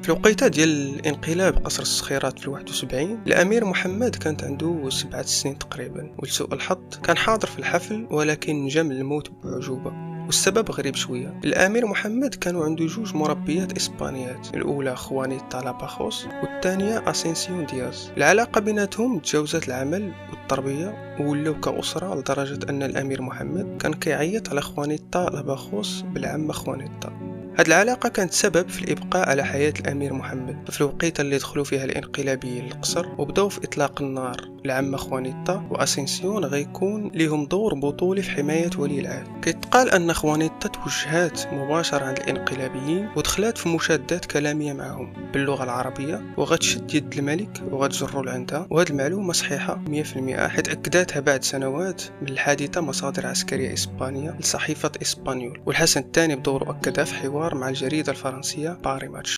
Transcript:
في الوقيته ديال الانقلاب قصر الصخيرات في 71 الامير محمد كانت عنده 7 سنين تقريبا، ولسوء الحظ كان حاضر في الحفل ولكن نجا من الموت بعجوبه. والسبب غريب شويه، الامير محمد كانوا عنده جوج مربيات اسبانيات، الاولى خوانيتا لاباخوس والثانيه اسينسيون دياز. العلاقه بيناتهم تجاوزت العمل والتربيه وولاو كأسرة، لدرجه ان الامير محمد كان كيعيط على خوانيتا لاباخوس بالعمه خوانيتا. هاد العلاقة كانت سبب في الإبقاء على حياة الأمير محمد. في الوقيته اللي دخلوا فيها الانقلابيين للقصر وبداو في إطلاق النار، العمة خوانيتا وأسينسيون غيكون ليهم دور بطولي في حماية ولي العهد. كيتقال أن خوانيتا توجهات مباشرة عند الانقلابيين ودخلات في مشادات كلامية معهم باللغة العربية، وغتشد يد الملك وغتجرو لعندها. وهاد المعلومة صحيحة 100%، حيث أكدتها بعد سنوات من الحادثة مصادر عسكرية إسبانية لصحيفة إسبانيول، والحسن الثاني بدوره أكدها في حوار مع الجريدة الفرنسية باري ماتش.